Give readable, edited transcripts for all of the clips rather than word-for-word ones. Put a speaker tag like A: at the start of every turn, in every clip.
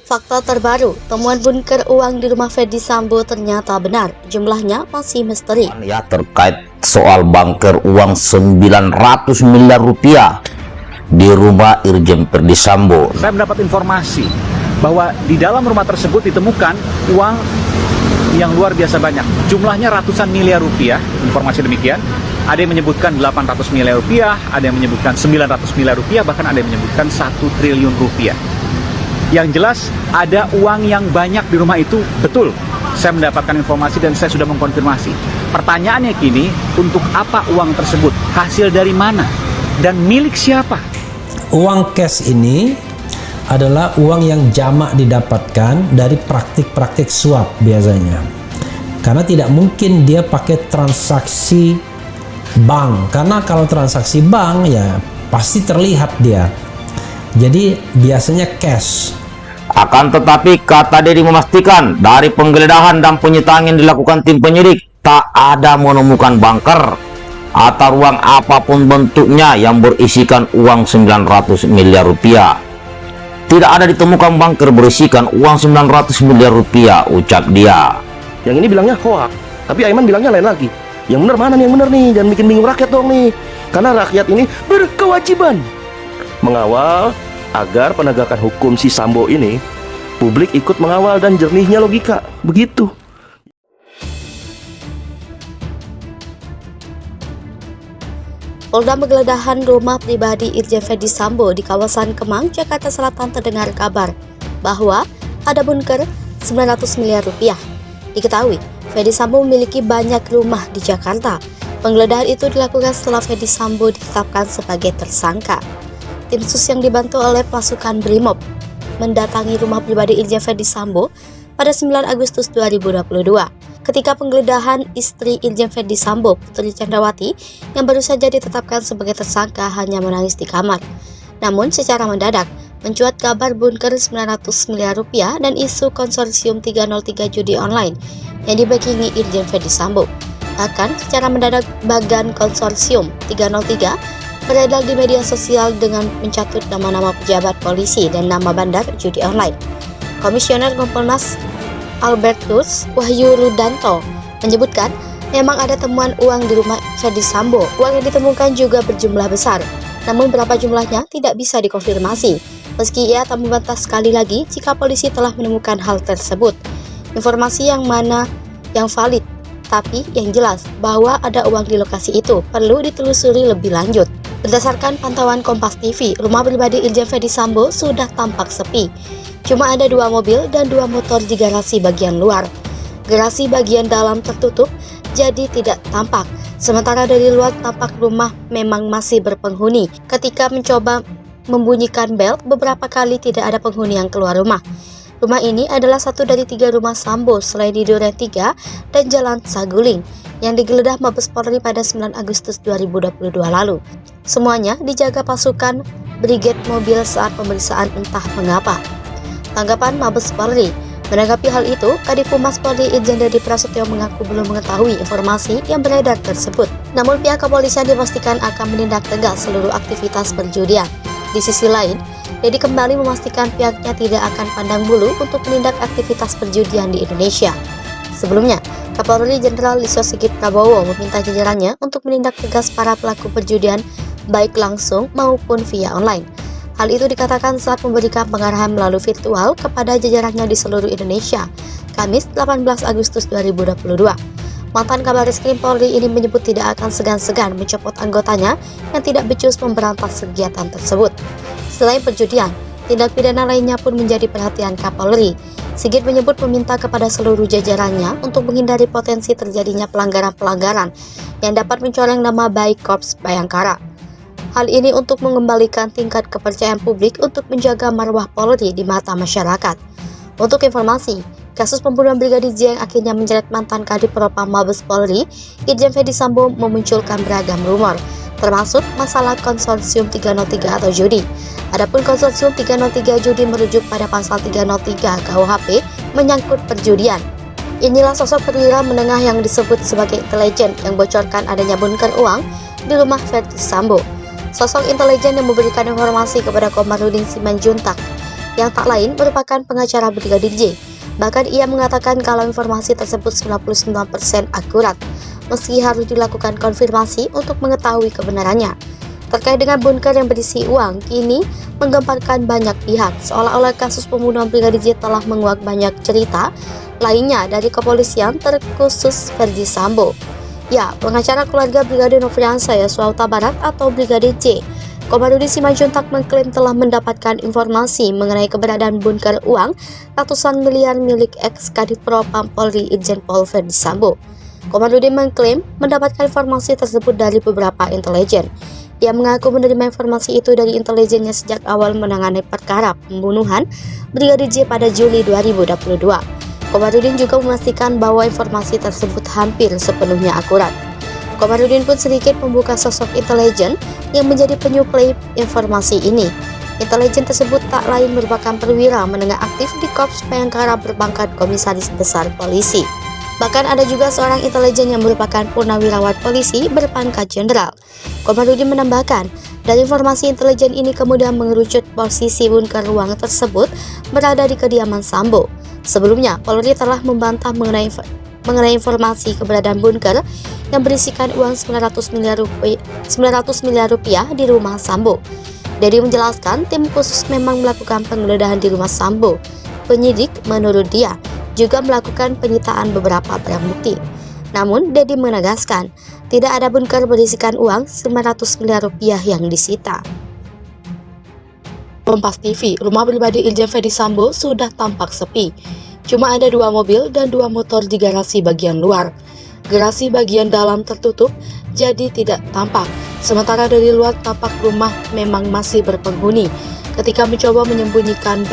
A: Fakta terbaru, temuan bunker uang di rumah Ferdy Sambo ternyata benar. Jumlahnya masih misteri.
B: Ya, terkait soal bunker uang 900 miliar rupiah di rumah Irjen Ferdy Sambo.
C: Saya mendapat informasi bahwa di dalam rumah tersebut ditemukan uang yang luar biasa banyak. Jumlahnya ratusan miliar rupiah, informasi demikian. Ada yang menyebutkan 800 miliar rupiah, ada yang menyebutkan 900 miliar rupiah, bahkan ada yang menyebutkan 1 triliun rupiah. Yang jelas ada uang yang banyak di rumah itu, betul. Saya mendapatkan informasi dan saya sudah mengkonfirmasi. Pertanyaannya kini, untuk apa uang tersebut? Hasil dari mana? Dan milik siapa?
D: Uang cash ini adalah uang yang jamak didapatkan dari praktik-praktik suap biasanya. Karena tidak mungkin dia pakai transaksi bank. Karena kalau transaksi bank ya pasti terlihat dia. Jadi biasanya cash.
B: Akan tetapi kata Dedi memastikan dari penggeledahan dan penyitaan yang dilakukan tim penyidik tak ada menemukan bunker atau ruang apapun bentuknya yang berisikan uang 900 miliar rupiah. Tidak ada ditemukan bunker berisikan uang 900 miliar rupiah, ucap dia.
E: Yang ini bilangnya hoax, tapi Aiman bilangnya lain lagi. Yang benar mana nih yang benar nih? Jangan bikin bingung rakyat dong nih. Karena rakyat ini berkewajiban mengawal agar penegakan hukum si Sambo ini publik ikut mengawal dan jernihnya logika. Begitu.
A: Polda menggeledahan rumah pribadi Irjen Ferdy Sambo di kawasan Kemang, Jakarta Selatan terdengar kabar bahwa ada bunker 900 miliar rupiah. Diketahui, Ferdy Sambo memiliki banyak rumah di Jakarta. Penggeledahan itu dilakukan setelah Ferdy Sambo ditetapkan sebagai tersangka. Tim sus yang dibantu oleh pasukan Brimob mendatangi rumah pribadi Irjen Ferdy Sambo pada 9 Agustus 2022. Ketika penggeledahan, istri Irjen Ferdy Sambo, Putri Chandrawati, yang baru saja ditetapkan sebagai tersangka hanya menangis di kamar. Namun secara mendadak, mencuat kabar bunker 900 miliar rupiah dan isu konsorsium 303 judi online yang dibackingi Irjen Ferdy Sambo. Bahkan secara mendadak bagan konsorsium 303 beredar di media sosial dengan mencatut nama-nama pejabat polisi dan nama bandar judi online. Komisioner Kompolnas Albertus Wahyu Rudanto menyebutkan memang ada temuan uang di rumah Ferdy Sambo. Uang yang ditemukan juga berjumlah besar, namun berapa jumlahnya tidak bisa dikonfirmasi. Meski ia tak membantah sekali lagi jika polisi telah menemukan hal tersebut. Informasi yang mana yang valid, tapi yang jelas bahwa ada uang di lokasi itu perlu ditelusuri lebih lanjut. Berdasarkan pantauan Kompas TV, rumah pribadi Irjen Ferdy Sambo sudah tampak sepi. Cuma ada 2 mobil dan 2 motor di garasi bagian luar. Garasi bagian dalam tertutup, jadi tidak tampak. Sementara dari luar tampak rumah memang masih berpenghuni. Ketika mencoba membunyikan bel, beberapa kali tidak ada penghuni yang keluar rumah. Rumah ini adalah satu dari 3 rumah Sambo selain di Duren 3 dan Jalan Saguling yang digeledah Mabes Polri pada 9 Agustus 2022 lalu. Semuanya dijaga pasukan Brigade Mobil saat pemeriksaan entah mengapa. Tanggapan Mabes Polri, menanggapi hal itu, Kadif Humas Polri Irjen Deddy Prasetyo mengaku belum mengetahui informasi yang beredar tersebut. Namun pihak kepolisian dipastikan akan menindak tegas seluruh aktivitas perjudian. Di sisi lain, Deddy kembali memastikan pihaknya tidak akan pandang bulu untuk menindak aktivitas perjudian di Indonesia. Sebelumnya, Kapolri Jenderal Listio Sigit Prabowo meminta jajarannya untuk menindak tegas para pelaku perjudian baik langsung maupun via online. Hal itu dikatakan saat memberikan pengarahan melalui virtual kepada jajarannya di seluruh Indonesia, Kamis 18 Agustus 2022. Mantan Kabar Reskrim Polri ini menyebut tidak akan segan-segan mencopot anggotanya yang tidak becus memberantas kegiatan tersebut. Selain perjudian, tindak pidana lainnya pun menjadi perhatian Kapolri. Sigit menyebut meminta kepada seluruh jajarannya untuk menghindari potensi terjadinya pelanggaran-pelanggaran yang dapat mencoreng nama baik Korps Bayangkara. Hal ini untuk mengembalikan tingkat kepercayaan publik untuk menjaga marwah Polri di mata masyarakat. Untuk informasi, kasus pembunuhan Brigadir J yang akhirnya menyeret mantan Kadif Propam Mabes Polri, Irjen Ferdy Sambo memunculkan beragam rumor, termasuk masalah konsorsium 303 atau judi. Adapun konsorsium 303 judi merujuk pada pasal 303 KUHP menyangkut perjudian. Inilah sosok perwira menengah yang disebut sebagai intelijen yang bocorkan adanya bunker uang di rumah Ferdy Sambo. Sosok intelijen yang memberikan informasi kepada Komarudin Simanjuntak yang tak lain merupakan pengacara Brigadir J. Bahkan ia mengatakan kalau informasi tersebut 99% akurat, meski harus dilakukan konfirmasi untuk mengetahui kebenarannya. Terkait dengan bunker yang berisi uang, kini menggemparkan banyak pihak, seolah-olah kasus pembunuhan Brigadir J telah menguak banyak cerita lainnya dari kepolisian, terkhusus Ferdi Sambo. Ya, pengacara keluarga Brigadir Nofriansah Yosua Huta Barat atau Brigadir J, Komarudin Simanjuntak mengklaim telah mendapatkan informasi mengenai keberadaan bunker uang ratusan miliar milik ex-Kadif Propam Polri Irjen Pol Ferdi Sambo. Komarudin mengklaim mendapatkan informasi tersebut dari beberapa intelijen. Ia mengaku menerima informasi itu dari intelijennya sejak awal menangani perkara pembunuhan Brigadir J pada Juli 2022. Komarudin juga memastikan bahwa informasi tersebut hampir sepenuhnya akurat. Komarudin pun sedikit membuka sosok intelijen yang menjadi penyuplai informasi ini. Intelijen tersebut tak lain merupakan perwira menengah aktif di Korps Bayangkara berpangkat Komisaris Besar Polisi. Bahkan ada juga seorang intelijen yang merupakan purnawirawan polisi berpangkat jenderal. Komarudin menambahkan, dari informasi intelijen ini kemudian mengerucut posisi bunker uang tersebut berada di kediaman Sambo. Sebelumnya, Polri telah membantah mengenai informasi keberadaan bunker yang berisikan uang 900 miliar rupiah di rumah Sambo. Dedi menjelaskan tim khusus memang melakukan penggeledahan di rumah Sambo. Penyidik menurut dia juga melakukan penyitaan beberapa barang bukti. Namun Dedi menegaskan tidak ada bunker berisikan uang 900 miliar rupiah yang disita. Kompas TV, rumah pribadi Irjen Ferdi Sambo sudah tampak sepi. Cuma ada 2 mobil dan 2 motor di garasi bagian luar. Garasi bagian dalam tertutup, jadi tidak tampak. Sementara dari luar tampak rumah memang masih berpenghuni. Ketika mencoba membunyikan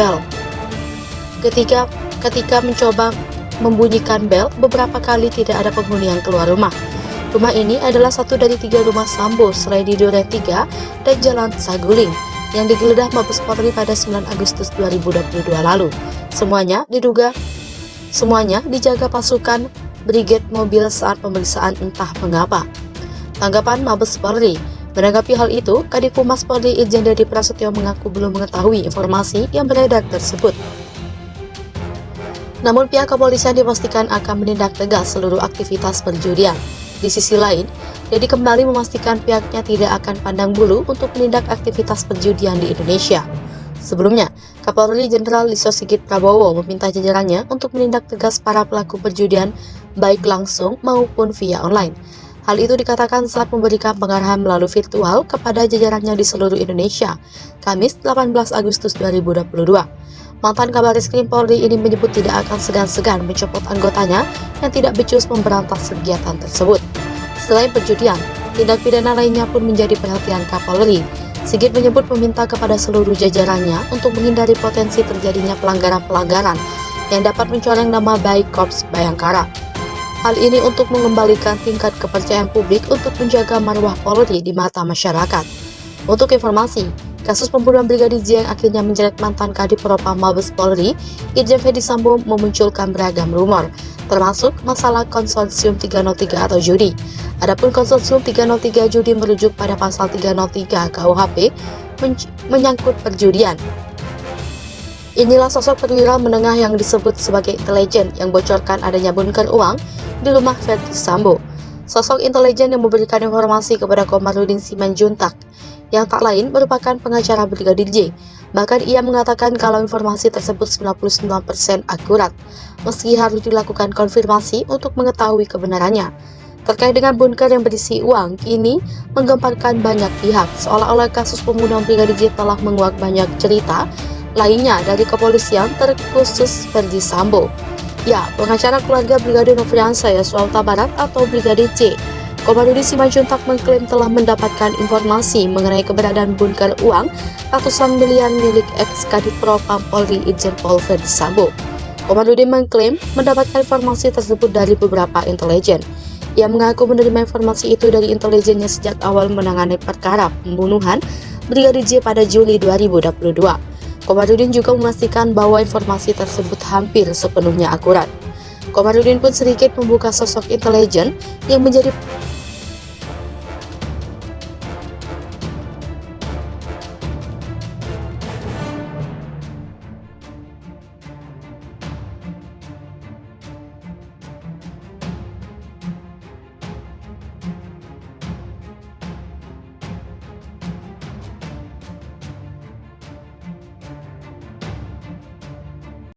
A: bel, beberapa kali tidak ada penghuni yang keluar rumah. Rumah ini adalah satu dari 3 rumah Sambo selain di Duren 3 dan Jalan Saguling yang digeledah Mabes Polri pada 9 Agustus 2022 lalu. Semuanya dijaga pasukan brigade mobil saat pemeriksaan entah mengapa. Tanggapan Mabes Polri. Menanggapi hal itu, Kadif Humas Polri Irjen Dedi Prasetyo mengaku belum mengetahui informasi yang beredar tersebut. Namun pihak kepolisian dipastikan akan menindak tegas seluruh aktivitas perjudian. Di sisi lain, Dedi kembali memastikan pihaknya tidak akan pandang bulu untuk menindak aktivitas perjudian di Indonesia. Sebelumnya, Kapolri Jenderal Listio Sigit Prabowo meminta jajarannya untuk menindak tegas para pelaku perjudian baik langsung maupun via online. Hal itu dikatakan saat memberikan pengarahan melalui virtual kepada jajarannya di seluruh Indonesia, Kamis 18 Agustus 2022. Mantan Kabareskrim Polri ini menyebut tidak akan segan-segan mencopot anggotanya yang tidak becus memberantas kegiatan tersebut. Selain perjudian, tindak pidana lainnya pun menjadi perhatian Kapolri. Sigit menyebut meminta kepada seluruh jajarannya untuk menghindari potensi terjadinya pelanggaran-pelanggaran yang dapat mencoreng nama baik Korps Bayangkara. Hal ini untuk mengembalikan tingkat kepercayaan publik untuk menjaga marwah Polri di mata masyarakat. Untuk informasi, kasus pembunuhan Brigadir J yang akhirnya menjerat mantan Kadif Propam Mabes Polri, Irjen Ferdi Sambo memunculkan beragam rumor, termasuk masalah konsorsium 303 atau judi. Adapun konsorsium 303 judi merujuk pada pasal 303 KUHP menyangkut perjudian. Inilah sosok perwira menengah yang disebut sebagai intelijen yang bocorkan adanya bunker uang di rumah Ferdi Sambo. Sosok intelijen yang memberikan informasi kepada Komarudin Simanjuntak yang tak lain merupakan pengacara Brigadir J. Bahkan ia mengatakan kalau informasi tersebut 99% akurat, meski harus dilakukan konfirmasi untuk mengetahui kebenarannya. Terkait dengan bunker yang berisi uang, kini menggemparkan banyak pihak, seolah-olah kasus pembunuhan Brigadir J telah menguak banyak cerita lainnya dari kepolisian, terkhusus Ferdi Sambo. Ya, pengacara keluarga Brigadir Nofriansah Yosua Huta Barat atau Brigadir J, Komarudin Simanjuntak mengklaim telah mendapatkan informasi mengenai keberadaan bunker uang ratusan miliar milik ex-Kadif Propam Polri Irjen Pol Ferdi Sambo. Komarudin mengklaim mendapatkan informasi tersebut dari beberapa intelijen. Ia mengaku menerima informasi itu dari intelijennya sejak awal menangani perkara pembunuhan Brigadir J pada Juli 2022. Komarudin juga memastikan bahwa informasi tersebut hampir sepenuhnya akurat. Komarudin pun sedikit membuka sosok intelijen yang menjadi